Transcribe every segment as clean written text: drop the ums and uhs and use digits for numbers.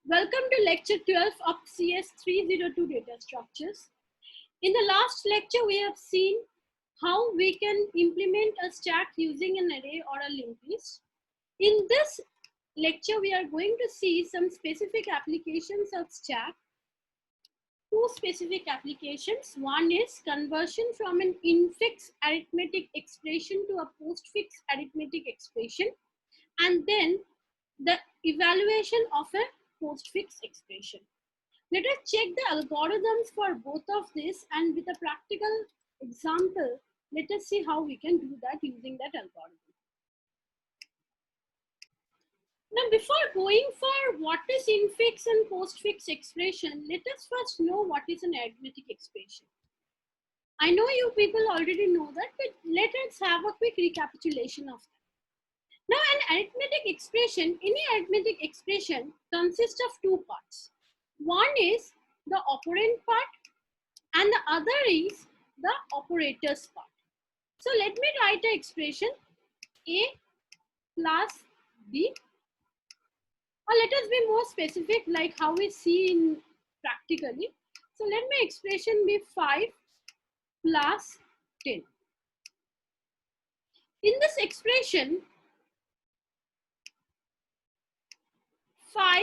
Welcome to lecture 12 of CS 302 data structures. In the last lecture, we have seen how we can implement a stack using an array or a linked list. In this lecture, we are going to see some specific applications of stack. Two specific applications. One is conversion from an infix arithmetic expression to a postfix arithmetic expression, and then the evaluation of a postfix expression. Let us check the algorithms for both of this, and with a practical example, let us see how we can do that using that algorithm. Now, before going for what is infix and postfix expression, let us first know what is an arithmetic expression. I know you people already know that, but let us have a quick recapitulation of that. Now, an arithmetic expression, any arithmetic expression consists of two parts. One is the operand part and the other is the operators part. So let me write an expression A plus B, or let us be more specific like how we see in practically. So let my expression be 5 plus 10. In this expression, 5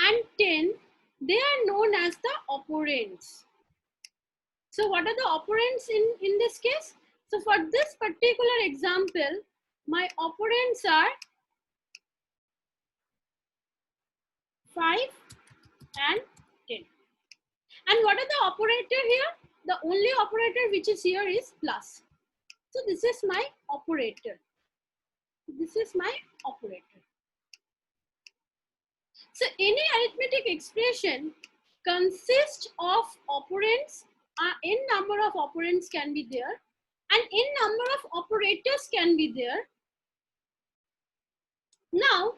and 10, they are known as the operands. So what are the operands in this case? So for this particular example, my operands are 5 and 10. And what are the operator here? The only operator which is here is plus. So this is my operator. This is my operator. So any arithmetic expression consists of operands. N number of operands can be there, and n number of operators can be there. Now,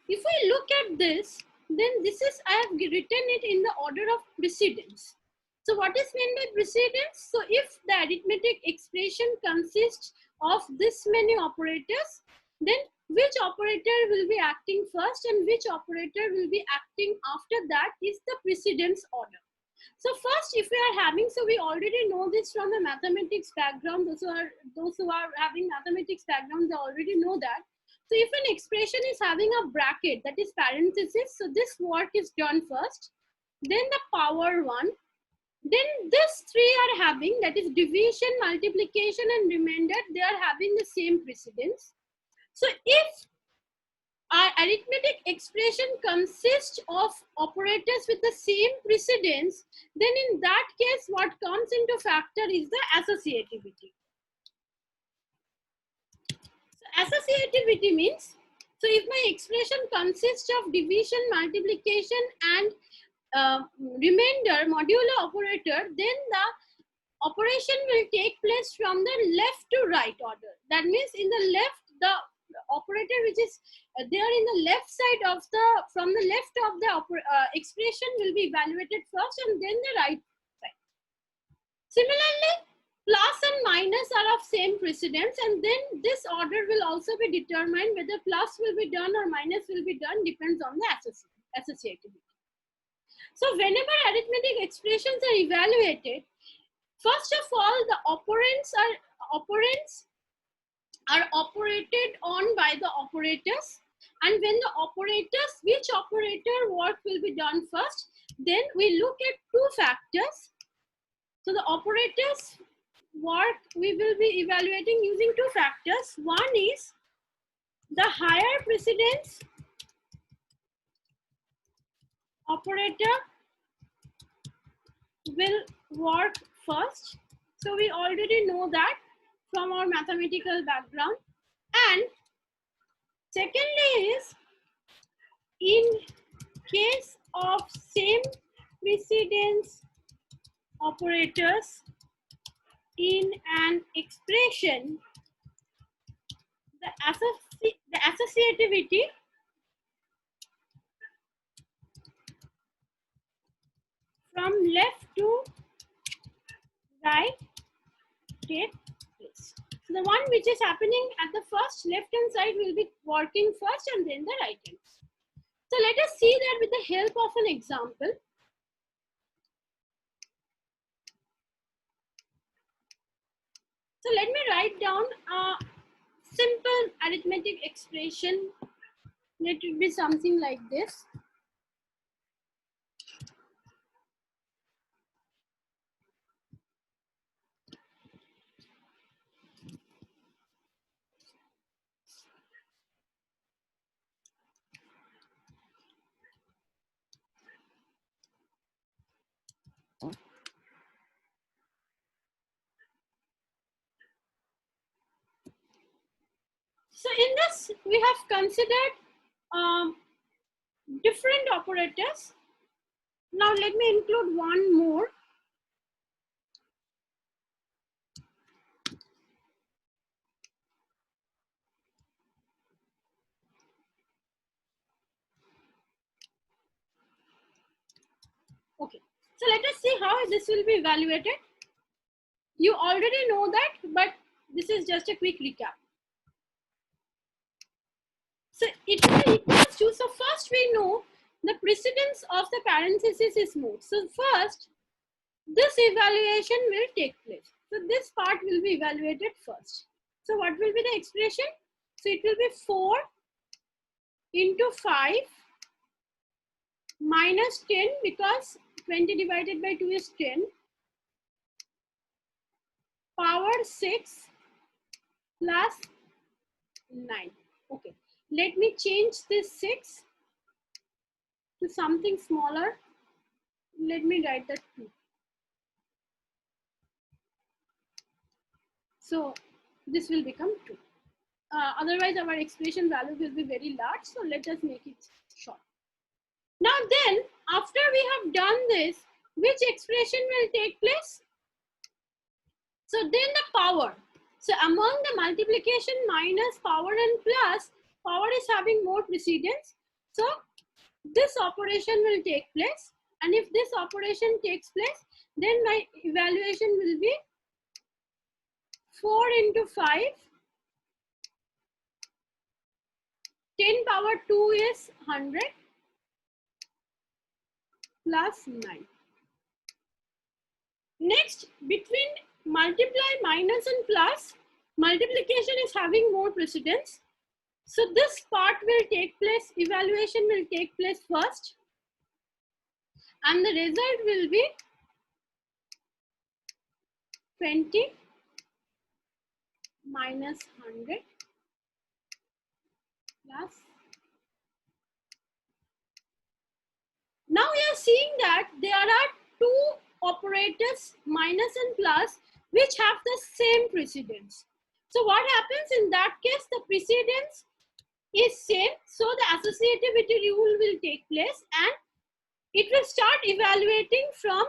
if we look at this, then this is, I have written it in the order of precedence. So what is meant by precedence? So if the arithmetic expression consists of this many operators, then which operator will be acting first and which operator will be acting after that is the precedence order. So first, if we are having, so we already know this from the mathematics background. Those who are having mathematics background, they already know that. So if an expression is having a bracket, that is parenthesis, so this work is done first, then the power one, then this three are having, that is division, multiplication and remainder, they are having the same precedence. So if our arithmetic expression consists of operators with the same precedence, then in that case, what comes into factor is the associativity. So associativity means, so if my expression consists of division, multiplication and remainder modulo operator, then the operation will take place from the left to right order. That means in the left, the operator which is there in the left side of the, from the left of the expression will be evaluated first and then the right side. Similarly, plus and minus are of same precedence, and then this order will also be determined whether plus will be done or minus will be done, depends on the associativity. So whenever arithmetic expressions are evaluated, first of all, the operands are operated on by the operators, and when the operators, which operator work will be done first, then we look at two factors. So the operators work we will be evaluating using two factors. One is the higher precedence operator will work first. So we already know that from our mathematical background. And secondly is, in case of same precedence operators in an expression, the associativity from left to right take place. So the one which is happening at the first left hand side will be working first and then the right hand. So let us see that with the help of an example. So let me write down a simple arithmetic expression. Let it be something like this. So in this, we have considered different operators. Now let me include one more. Okay, so let us see how this will be evaluated. You already know that, but this is just a quick recap. So it will be equals to, so first we know the precedence of the parenthesis is moved. So first, this evaluation will take place. So this part will be evaluated first. So what will be the expression? So it will be 4 into 5 minus 10, because 20 divided by 2 is 10, power 6 plus 9. Okay, let me change this 6 to something smaller. Let me write that 2. So this will become 2. Otherwise our expression value will be very large, so let us make it short. Now then, after we have done this, which expression will take place? So then the power. So among the multiplication, minus, power and plus, power is having more precedence. So this operation will take place, and if this operation takes place, then my evaluation will be 4 into 5, 10 power 2 is 100 plus 9. Next, between multiply, minus and plus, multiplication is having more precedence. So this part will take place, evaluation will take place first, and the result will be 20 minus 100 plus. Now we are seeing that there are two operators, minus and plus, which have the same precedence. So what happens in that case? The precedence is same, so the associativity rule will take place, and it will start evaluating from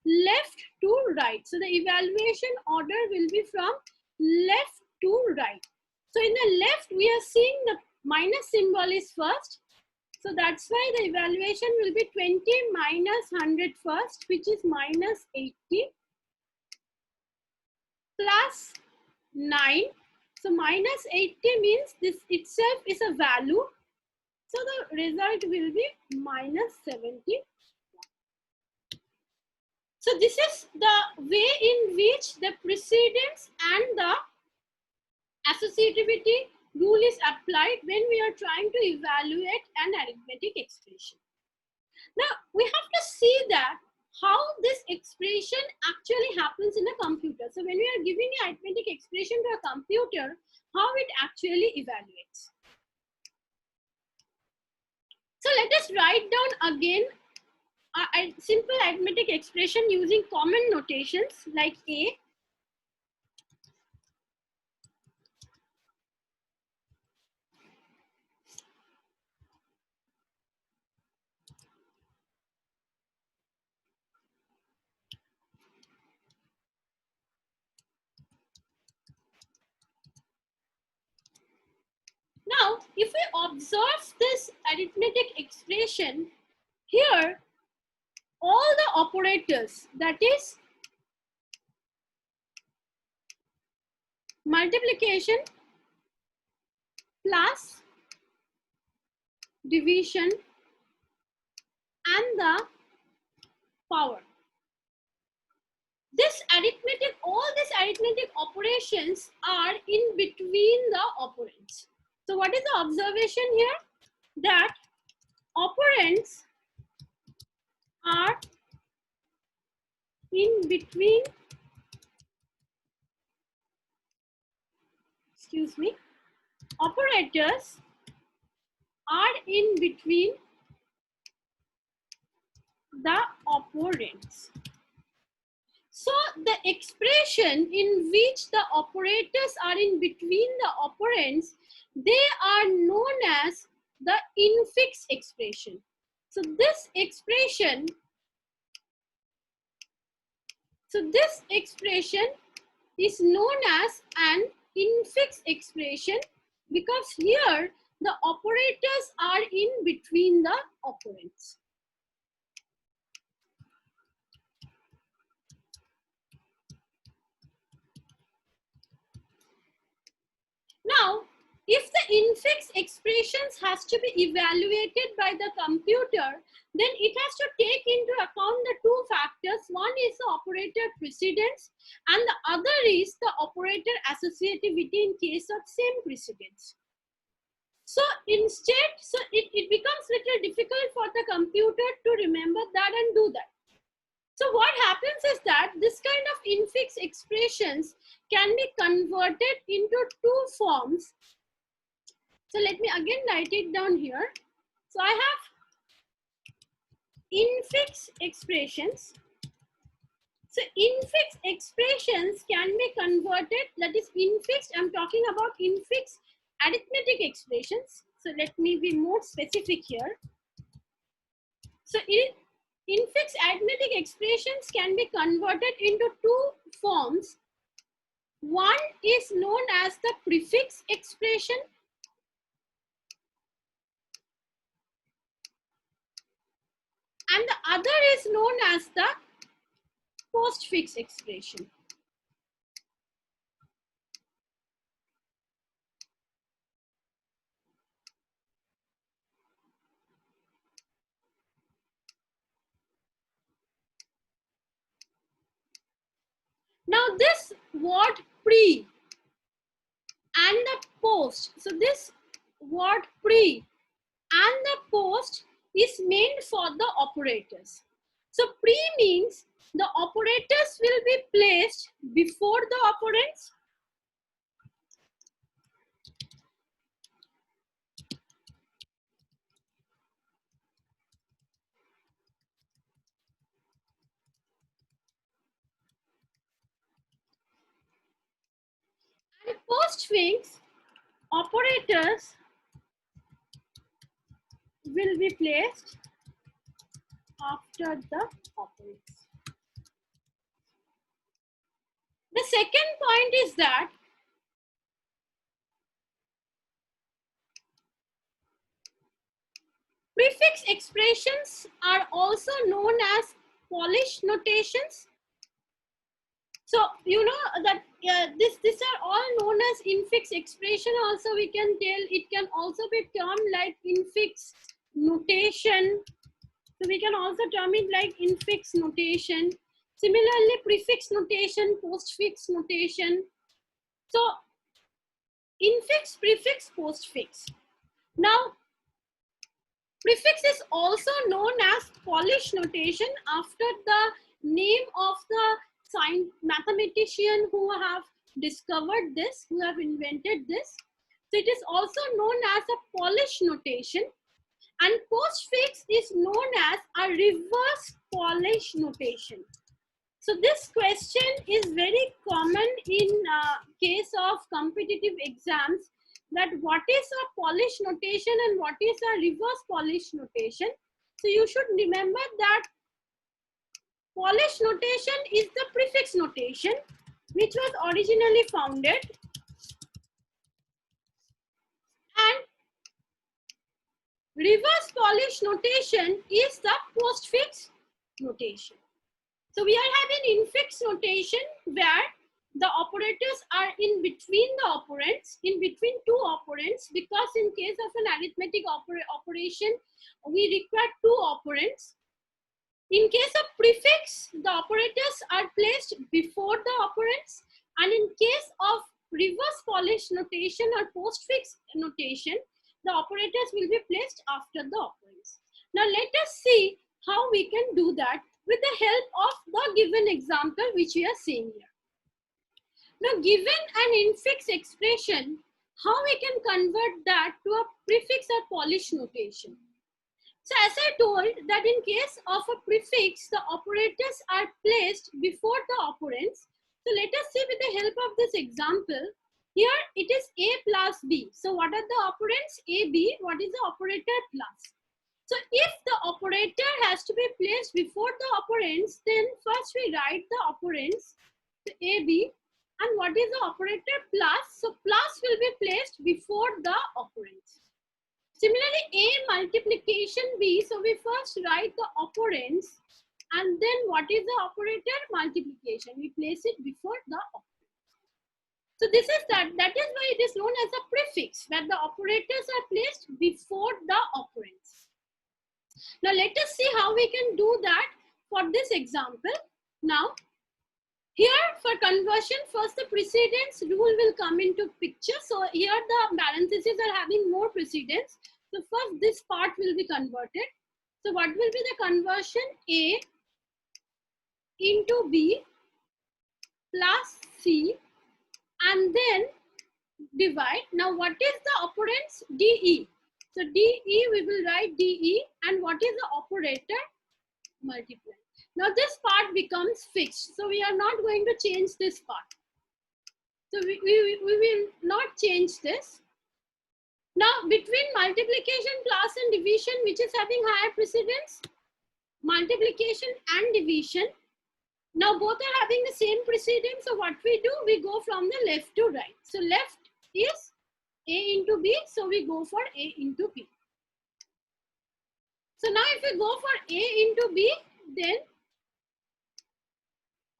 left to right. So the evaluation order will be from left to right. So in the left, we are seeing the minus symbol is first. So that's why the evaluation will be 20 minus 100 first, which is minus 80 plus 9. So minus 80 means this itself is a value. So the result will be minus 70. So this is the way in which the precedence and the associativity rule is applied when we are trying to evaluate an arithmetic expression. Now we have to see that how this expression actually happens in a computer. So when we are giving an arithmetic expression to a computer, how it actually evaluates. So let us write down again a simple arithmetic expression using common notations like A. Now, if we observe this arithmetic expression, here all the operators, that is multiplication plus division the power. All these arithmetic operations are in between the operands. So what is the observation here? That operands are in between, operators are in between the operands. So the expression in which the operators are in between the operands, they are known as the infix expression. So this expression is known as an infix expression because here the operators are in between the operands. Now, if the infix expressions has to be evaluated by the computer, then it has to take into account the two factors. One is the operator precedence and the other is the operator associativity in case of same precedence. So instead, it becomes little difficult for the computer to remember that and do that. So what happens is that this kind of infix expressions can be converted into two forms. So let me again write it down here. So I have infix expressions. So infix expressions can be converted, that is infix, I'm talking about infix arithmetic expressions. So let me be more specific here. So infix arithmetic expressions can be converted into two forms. One is known as the prefix expression and the other is known as the postfix expression. Now this word pre and the post, so this word pre and the post is meant for the operators. So pre means the operators will be placed before the operands. And postfix operators will be placed after the operands. The second point is that prefix expressions are also known as Polish notations. So you know that these are all known as infix expression. Also we can tell it can also be termed like infix notation. So we can also term it like infix notation. Similarly, prefix notation, postfix notation. So infix, prefix, postfix. Now prefix is also known as Polish notation after the name of the mathematician who have discovered this, who have invented this. So it is also known as a Polish notation, and postfix is known as a reverse Polish notation. So this question is very common in case of competitive exams, that what is a Polish notation and what is a reverse Polish notation. So you should remember that Polish notation is the prefix notation which was originally founded, and reverse Polish notation is the postfix notation. So we are having infix notation where the operators are in between the operands, in between two operands, because in case of an arithmetic operation, we require two operands. In case of prefix, the operators are placed before the operands, and in case of reverse Polish notation or postfix notation, the operators will be placed after the operands. Now let us see how we can do that with the help of the given example which we are seeing here. Now given an infix expression, how we can convert that to a prefix or Polish notation? So as I told that in case of a prefix, the operators are placed before the operands. So let us see with the help of this example. Here it is A plus B. So what are the operands? A, B. What is the operator plus? So if the operator has to be placed before the operands, then first we write the operands, so A, B. And what is the operator plus? So plus will be placed before the operands. Similarly, A multiplication B, so we first write the operands, and then what is the operator? Multiplication. We place it before the operand. So this is that is why it is known as a prefix, where the operators are placed before the operands. Now let us see how we can do that for this example. Now, here for conversion, first the precedence rule will come into picture. So here the parentheses are having more precedence. So first this part will be converted. So what will be the conversion? A into B plus C, and then divide. Now what is the operands? DE. So DE we will write DE, and what is the operator? Multiply. Now this part becomes fixed. So we are not going to change this part. So we will not change this. Now between multiplication plus and division, which is having higher precedence? Multiplication and division. Now both are having the same precedence. So what we do? We go from the left to right. So left is A into B. So we go for A into B. So now if we go for A into B, then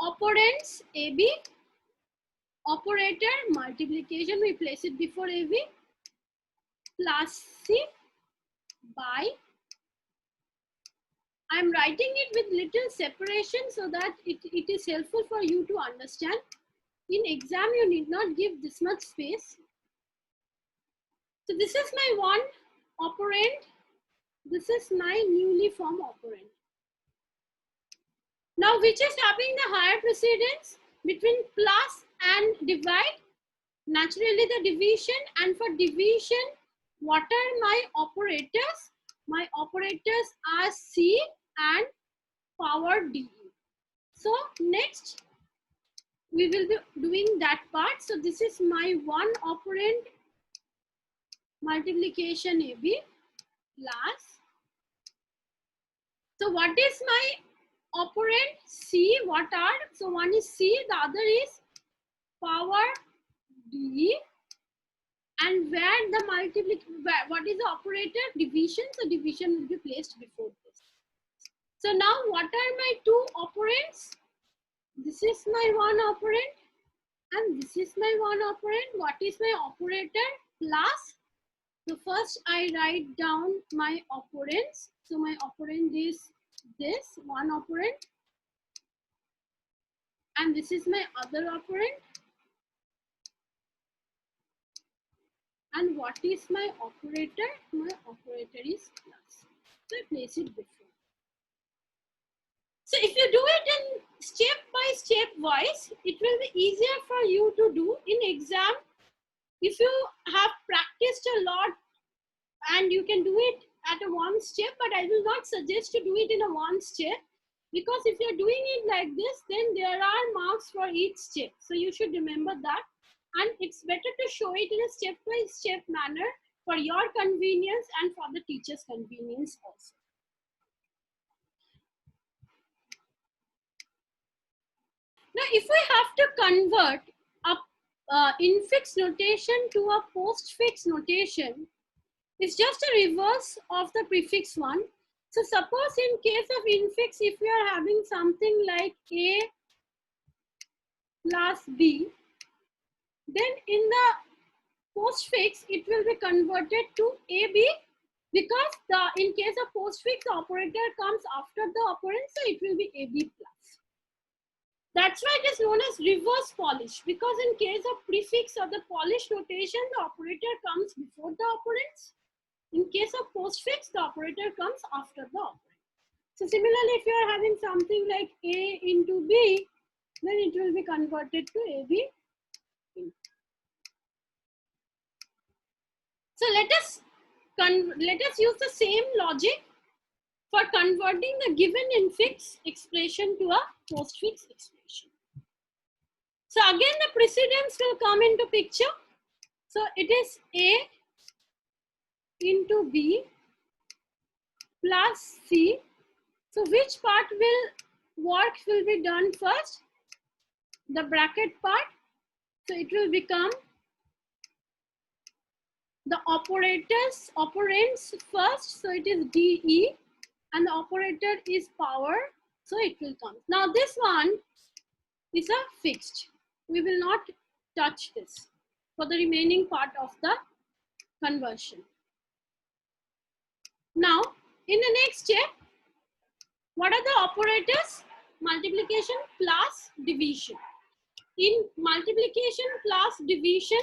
operands AB, operator multiplication, we place it before AB, plus C by, I am writing it with little separation so that it is helpful for you to understand. In exam, you need not give this much space. So this is my one operand. This is my newly formed operand. Now, which is having the higher precedence? Between plus and divide? Naturally, the division. And for division, what are my operators? My operators are C and power DE. So, next, we will be doing that part. So, this is my one operand multiplication AB plus. So, what is my operand? C, what are? So one is C, the other is power D, and where the what is the operator? Division. So division will be placed before this. So now what are my two operands? This is my one operand and this is my one operand. What is my operator? Plus. So first I write down my operands. So my operand is this one operand, and this is my other operand. And what is my operator? My operator is plus. So I place it before. So if you do it in step by step wise, it will be easier for you to do in exam. If you have practiced a lot and you can do it at a one step, but I will not suggest to do it in a one step, because if you're doing it like this, then there are marks for each step. So you should remember that. And it's better to show it in a step-by-step manner for your convenience and for the teacher's convenience also. Now, if we have to convert a infix notation to a postfix notation, it's just a reverse of the prefix one. So suppose in case of infix, if we are having something like A plus B, then in the postfix, it will be converted to AB Because in case of postfix, the operator comes after the operand, so it will be AB plus. That's why it is known as reverse polish, because in case of prefix or the polish notation, the operator comes before the operands. In case of postfix, the operator comes after the operand. So similarly, if you are having something like A into B, then it will be converted to AB. So let us use the same logic for converting the given infix expression to a postfix expression. So again, the precedence will come into picture. So it is A into B plus C. So which part will be done first? The bracket part. So it will become the operands first. So it is DE, and the operator is power. So it will come. Now this one is a fixed. We will not touch this for the remaining part of the conversion. Now, in the next step, what are the operators? Multiplication plus division. In multiplication plus division,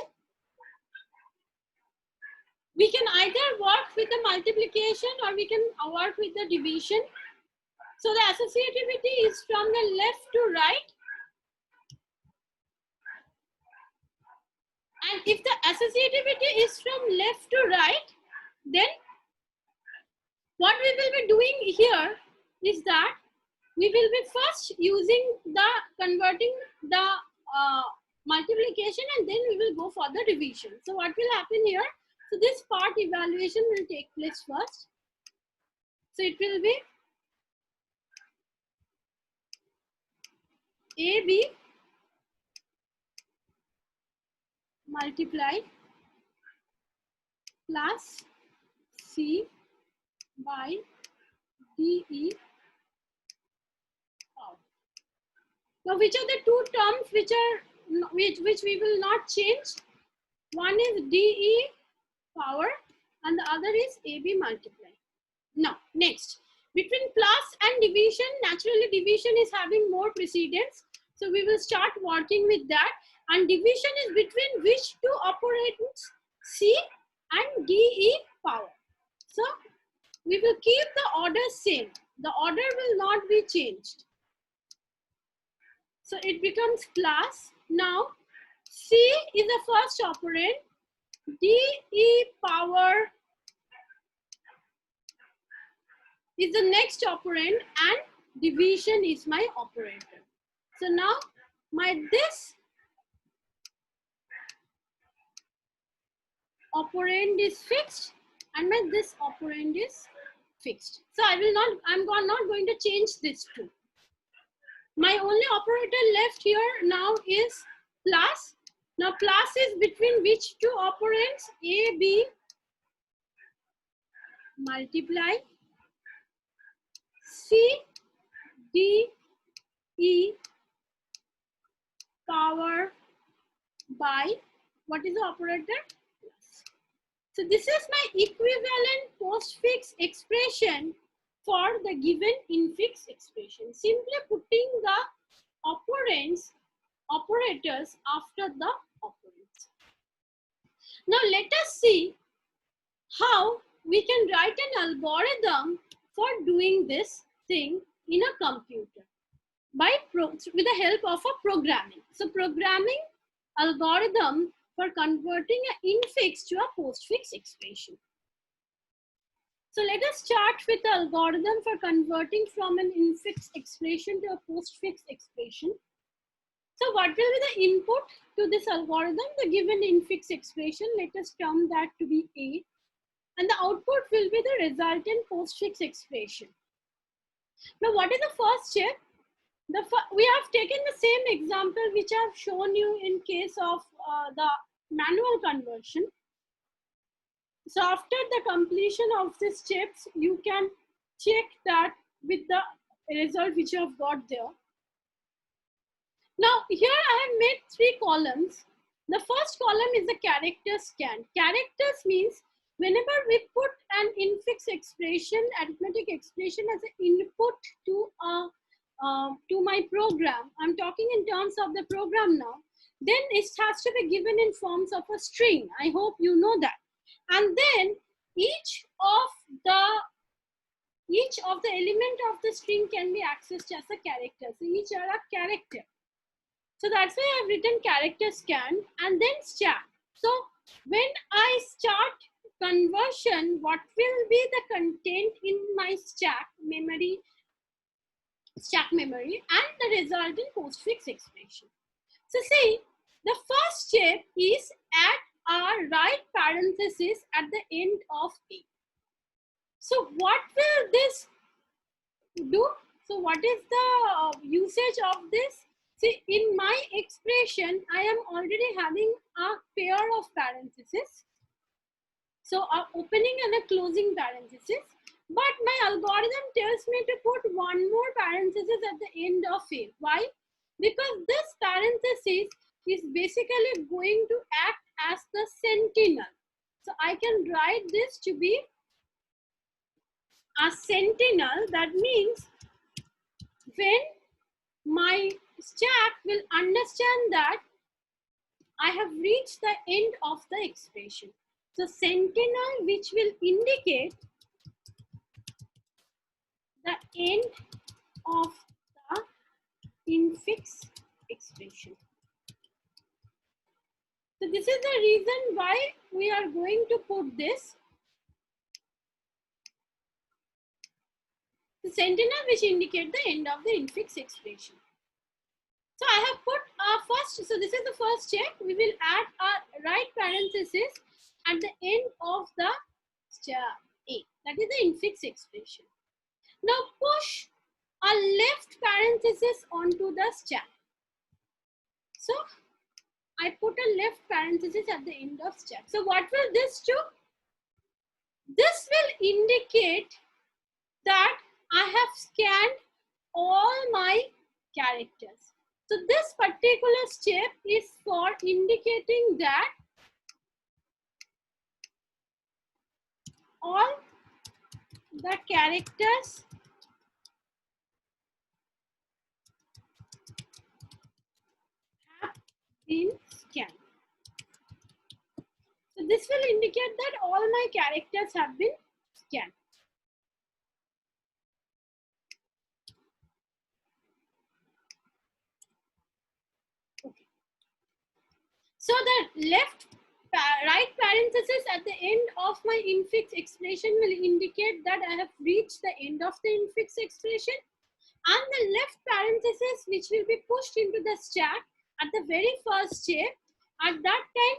we can either work with the multiplication or we can work with the division. So the associativity is from the left to right. And if the associativity is from left to right, then what we will be doing here is that we will be first using the converting the multiplication, and then we will go for the division. So what will happen here? So this part evaluation will take place first. So it will be AB multiply plus C by DE. Now, which are the two terms which we will not change? One is DE power and the other is AB multiply. Now, next, between plus and division, naturally division is having more precedence. So we will start working with that. And division is between which two operands? C and DE power. So we will keep the order same. The order will not be changed. So it becomes plus. Now C is the first operand. DE power is the next operand, and division is my operator. So now this operand is fixed and this operand is fixed. So I'm not going to change this too. My only operator left here now is plus. Now plus is between which two operands? AB multiply C D E power by, what is the operator? Plus. So this is my equivalent postfix expression for the given infix expression. Simply putting the operators after the operands. Now let us see how we can write an algorithm for doing this thing in a computer with the help of a programming. So programming algorithm for converting an infix to a postfix expression. So let us start with the algorithm for converting from an infix expression to a postfix expression. So what will be the input to this algorithm? The given infix expression, let us term that to be A. And the output will be the resultant postfix expression. Now what is the first step? We have taken the same example which I have shown you in case of the manual conversion. So after the completion of these steps, you can check that with the result which you have got there. Now here I have made 3 columns. The first column is the character scan. Characters means Whenever we put an infix expression, arithmetic expression as an input to my program, I'm talking in terms of the program now, then it has to be given in forms of a string. I hope you know that. And then each of the element of the string can be accessed as a character. So each are a character. So that's why I've written character scan and then stack. So when I start conversion, what will be the content in my stack memory and the resultant postfix expression. So see, the first step is add a right parenthesis at the end of A. So what will this do? So what is the usage of this? See, in my expression, I am already having a pair of parentheses. So a opening and a closing parenthesis. But my algorithm tells me to put one more parenthesis at the end of A. Why? Because this parenthesis is basically going to act as the sentinel. So I can write this to be a sentinel. That means when my stack will understand that I have reached the end of the expression. So sentinel, which will indicate the end of the infix expression. So this is the reason why we are going to put this. The sentinel, which indicate the end of the infix expression. So I have put first, so this is the first check. We will add a right parenthesis at the end of the A. That is the infix expression. Now push a left parenthesis onto the stack. So I put a left parenthesis at the end of stack. So what will this do? This will indicate that I have scanned all my characters. So this particular step is for indicating that all the characters have been scanned. So this will indicate that all my characters have been scanned. Okay. So the right parenthesis at the end of my infix expression will indicate that I have reached the end of the infix expression, and the left parenthesis, which will be pushed into the stack at the very first step, at that time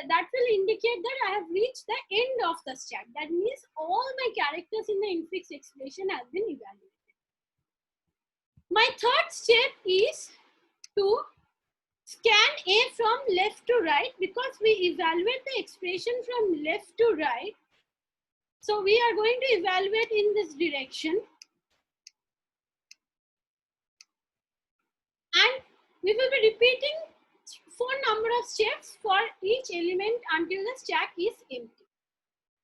that will indicate that I have reached the end of the stack. That means all my characters in the infix expression have been evaluated. My third step is to scan A from left to right, because we evaluate the expression from left to right. So we are going to evaluate in this direction. And we will be repeating 4 number of steps for each element until the stack is empty.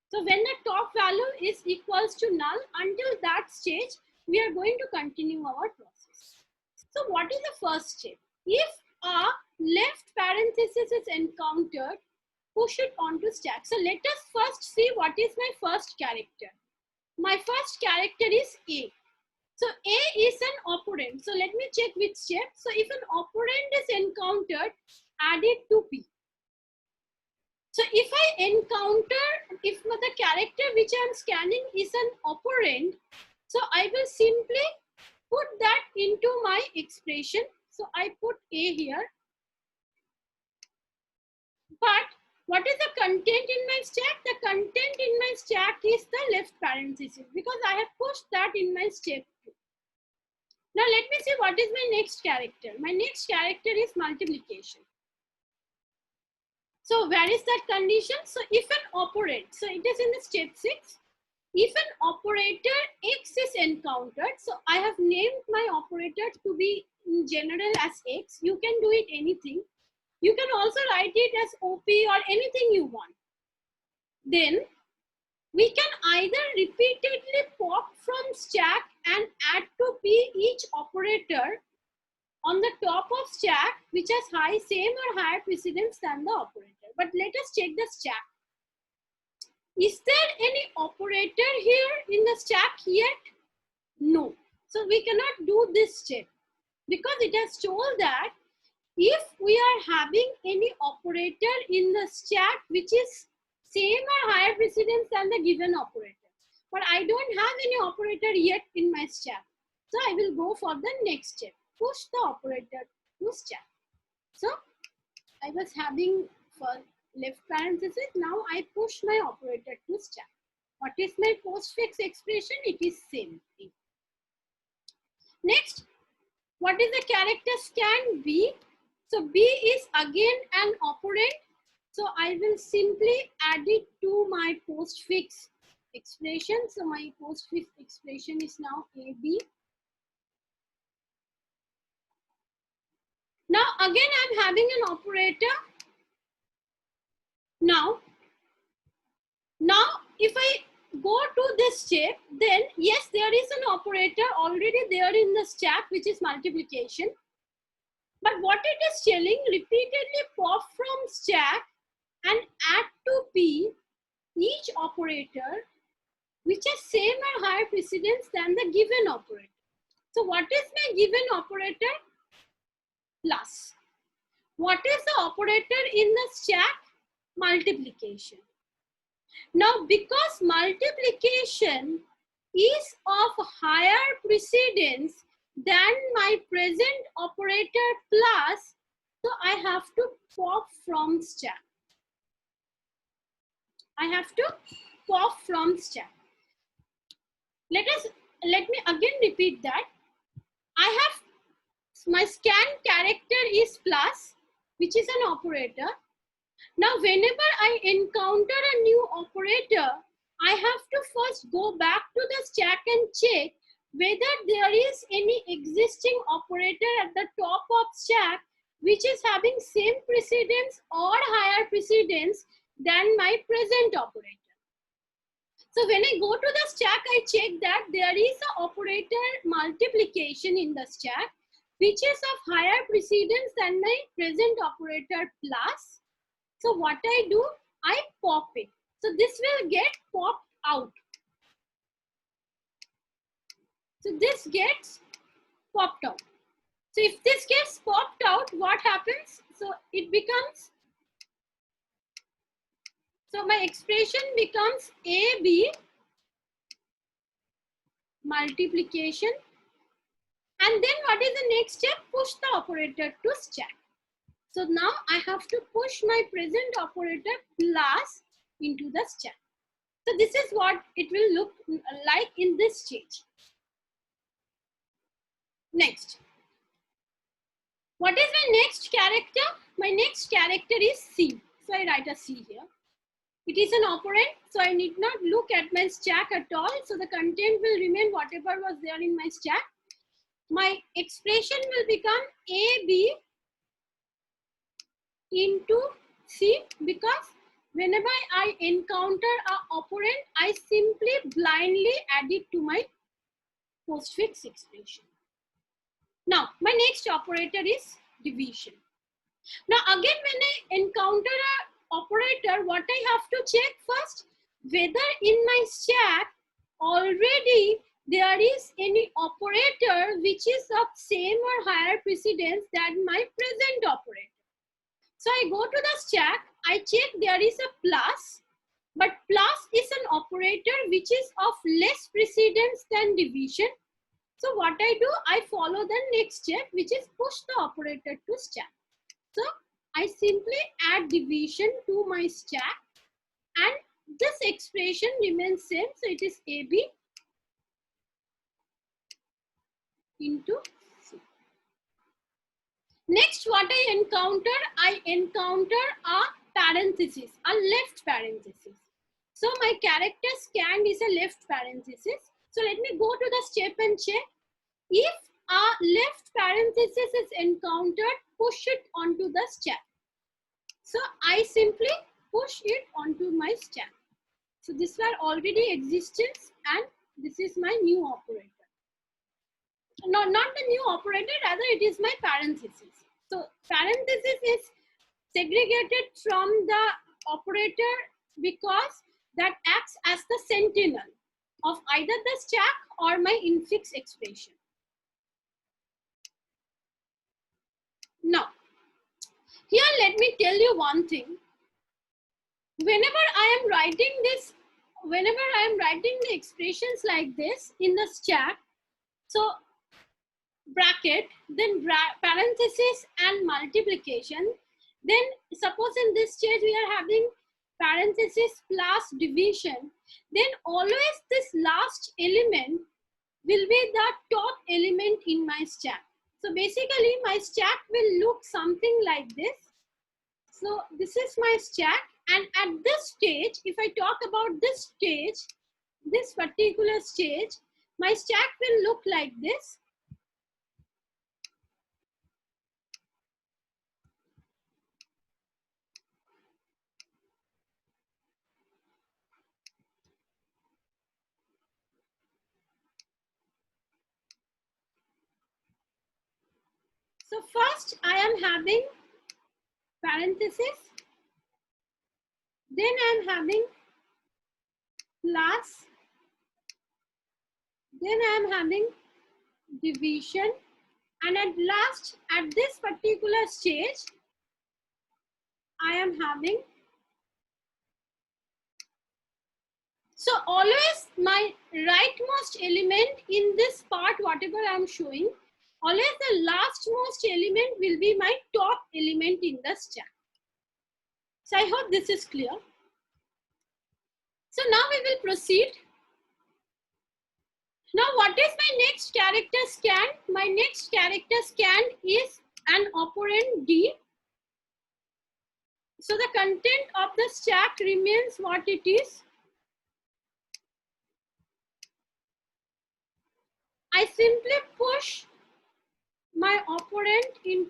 So when the top value is equals to null, until that stage, we are going to continue our process. So what is the first step? If a left parenthesis is encountered, push it onto stack. So let us first see what is my first character. My first character is A. So A is an operand. So let me check which step. So if an operand is encountered, add it to P. So if I encounter, if the character which I am scanning is an operand, so I will simply put that into my expression. So I put A here. But what is the content in my stack? The content in my stack is the left parenthesis, because I have pushed that in my step 2. Now let me see what is my next character. My next character is multiplication. So where is that condition? So if an operand, so it is in the step 6. If an operator X is encountered, so I have named my operator to be in general as X. You can do it anything. You can also write it as OP or anything you want. Then we can either repeatedly pop from stack and add to P each operator on the top of stack which has same or higher precedence than the operator. But let us check the stack. Is there any operator here in the stack yet? No. So we cannot do this step because it has told that if we are having any operator in the stack which is same or higher precedence than the given operator. But I don't have any operator yet in my stack. So I will go for the next step. Push the operator to stack. So I was having for left parenthesis. Now I push my operator to stack. What is my postfix expression? It is same thing. Next, what is the character scan B? So B is again an operand. So I will simply add it to my postfix expression. So my postfix expression is now AB. Now again I'm having an operator. Now if I go to this step, then yes, there is an operator already there in the stack which is multiplication. But what it is telling, repeatedly pop from stack and add to P each operator which has same or higher precedence than the given operator. So what is my given operator? Plus. What is the operator in the stack? Multiplication. Now because multiplication is of higher precedence than my present operator plus, so I have to pop from stack. I have to pop from stack. Let me again repeat that. I have my scan character is plus, which is an operator. Now whenever I encounter a new operator, I have to first go back to the stack and check whether there is any existing operator at the top of stack which is having same precedence or higher precedence than my present operator. So when I go to the stack, I check that there is an operator multiplication in the stack which is of higher precedence than my present operator plus. So what I do, I pop it. So this will get popped out. So this gets popped out. So if this gets popped out, what happens? So it becomes, so my expression becomes AB multiplication. And then what is the next step? Push the operator to stack. So now I have to push my present operator plus into the stack. So this is what it will look like in this stage. Next. What is my next character? My next character is C. So I write a C here. It is an operand, so I need not look at my stack at all. So the content will remain whatever was there in my stack. My expression will become AB into C, because whenever I encounter a operand, I simply blindly add it to my postfix expression. Now, my next operator is division. Now, again, when I encounter an operator, what I have to check first, whether in my stack already there is any operator which is of same or higher precedence than my present operator. So I go to the stack, I check there is a plus, but plus is an operator which is of less precedence than division. So what I do, I follow the next step, which is push the operator to stack. So I simply add division to my stack and this expression remains same. So it is AB into C. Next, what I encounter a parenthesis, a left parenthesis. So my character scanned is a left parenthesis. So let me go to the step and check. If a left parenthesis is encountered, push it onto the stack. So I simply push it onto my stack. So this were already existence, and this is my new operator. Not the new operator, rather it is my parenthesis. So parenthesis is segregated from the operator because that acts as the sentinel of either the stack or my infix expression. Now, here let me tell you one thing. Whenever I am writing the expressions like this in the stack, so bracket, then parenthesis and multiplication, then suppose in this stage we are having parenthesis plus division, then always this last element will be the top element in my stack. So basically my stack will look something like this. So this is my stack, and at this stage, if I talk about this stage, this particular stage, my stack will look like this. So first I am having parenthesis, then I am having plus, then I am having division, and at last, at this particular stage, I am having. So always my rightmost element in this part, whatever I am showing, always the lastmost element will be my top element in the stack. So I hope this is clear. So now we will proceed. Now what is my next character scan? My next character scan is an operand D. So the content of the stack remains what it is. I simply push my operand in,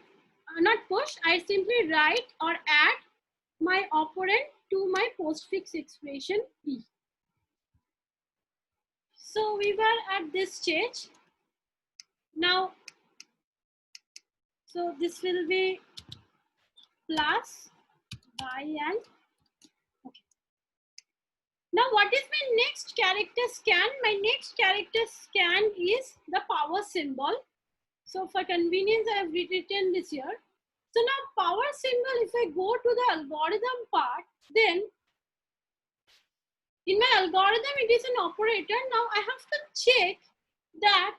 not push, I simply write or add my operand to my postfix expression P. So we were at this stage. Now, so this will be plus by and okay. Now what is my next character scan? My next character scan is the power symbol. So for convenience, I have rewritten this here. So now power symbol, if I go to the algorithm part, then in my algorithm, it is an operator. Now I have to check that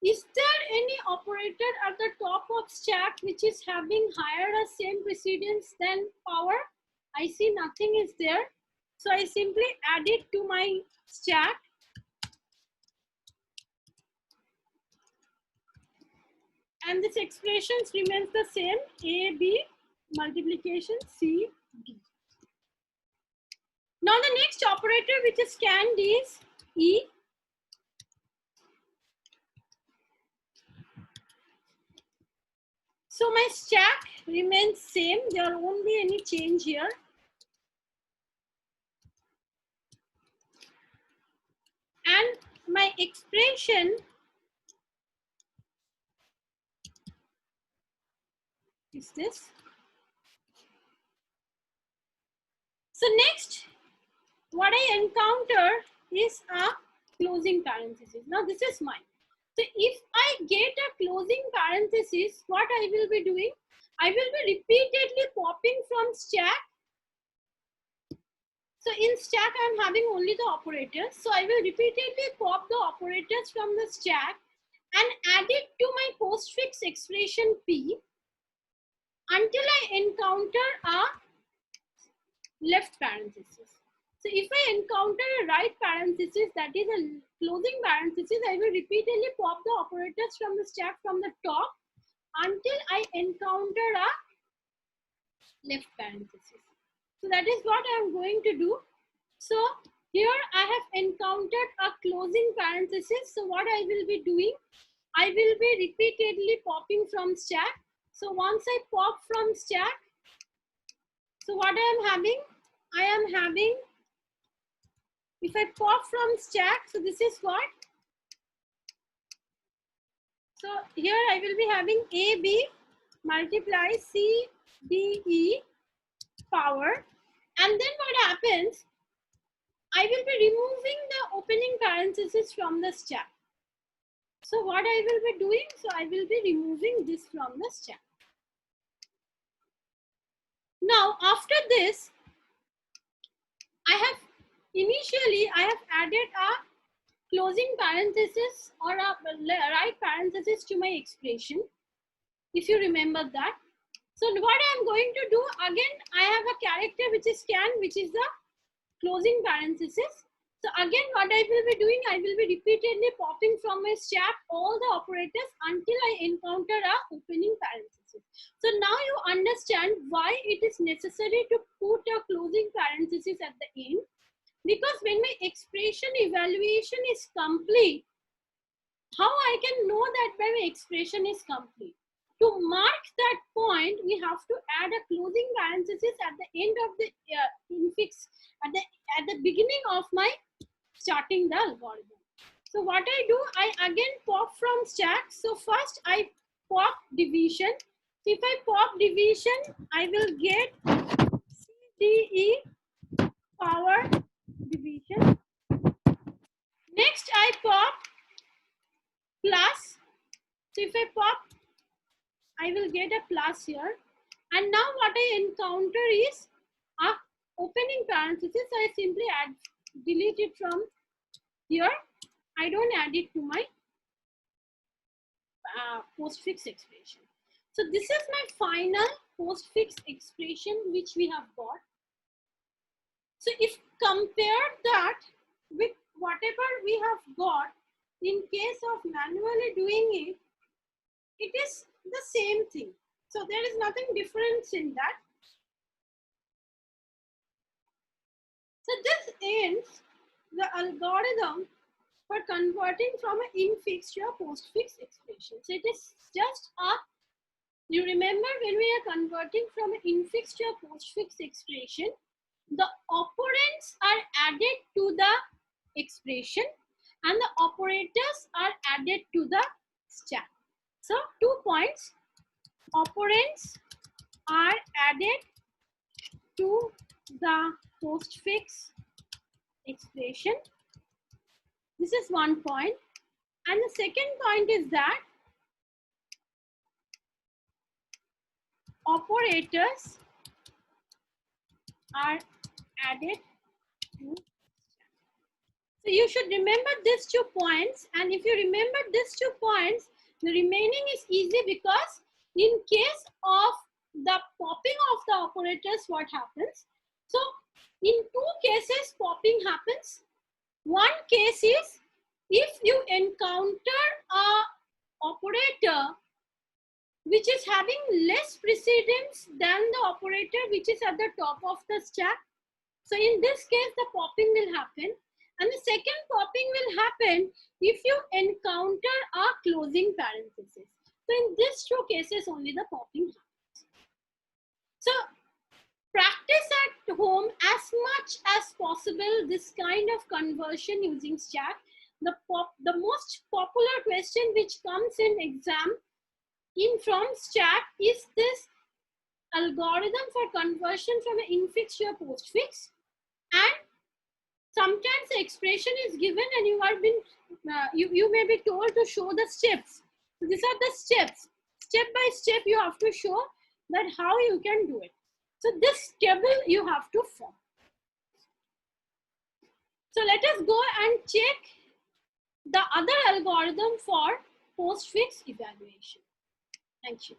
is there any operator at the top of stack which is having higher or same precedence than power? I see nothing is there. So I simply add it to my stack. And this expressions remains the same, A, B, multiplication, C, D. Now the next operator which is scanned is E. So my stack remains same, there won't be any change here. And my expression is this. So next, what I encounter is a closing parenthesis. Now this is mine. So if I get a closing parenthesis, what I will be doing? I will be repeatedly popping from stack. So in stack, I am having only the operators. So I will repeatedly pop the operators from the stack and add it to my postfix expression P until I encounter a left parenthesis. So if I encounter a right parenthesis, that is a closing parenthesis, I will repeatedly pop the operators from the stack from the top until I encounter a left parenthesis. So that is what I am going to do. So here I have encountered a closing parenthesis. So what I will be doing, I will be repeatedly popping from stack. So once I pop from stack, so what I am having If I pop from stack, so this is what? So here I will be having AB multiply CDE power. And then what happens? I will be removing the opening parenthesis from the stack. So what I will be doing? So I will be removing this from the stack. Now after this, initially I have added a closing parenthesis or a right parenthesis to my expression, if you remember that. So what I am going to do, again I have a character which is can, which is the closing parenthesis. So again what I will be doing, I will be repeatedly popping from my stack all the operators until I encounter a opening parenthesis. So now you understand why it is necessary to put a closing parenthesis at the end. Because when my expression evaluation is complete, how I can know that my expression is complete? To mark that point, we have to add a closing parenthesis at the end of the infix, at the beginning of my starting the algorithm. So what I do, I again pop from stack. So first I pop division. If I pop division, I will get CDE power division. Next I pop plus. So if I pop, I will get a plus here. And now what I encounter is a opening parenthesis. I simply delete it from here. I don't add it to my postfix expression. So this is my final postfix expression which we have got. So if compare that with whatever we have got in case of manually doing it, it is the same thing. So there is nothing different in that. So this ends the algorithm for converting from an infix to a postfix expression. So it is just you remember when we are converting from an infix to a postfix expression, the operands are added to the expression and the operators are added to the stack. So 2 points, operands are added to the postfix expression. This is 1 point. And the second point is that operators are added to. So you should remember these 2 points, and if you remember these 2 points, the remaining is easy, because in case of the popping of the operators, what happens? So in 2 cases popping happens. One case is if you encounter a operator which is having less precedence than the operator which is at the top of the stack. So in this case, the popping will happen. And the second popping will happen if you encounter a closing parenthesis. So in these 2 cases, only the popping happens. So practice at home as much as possible this kind of conversion using stack. The most popular question which comes in exam from stack is this algorithm for conversion from an infix to a postfix, and sometimes the expression is given and you are been you may be told to show the steps. So these are the steps. Step by step you have to show that how you can do it. So this table you have to form. So let us go and check the other algorithm for postfix evaluation. Thank you.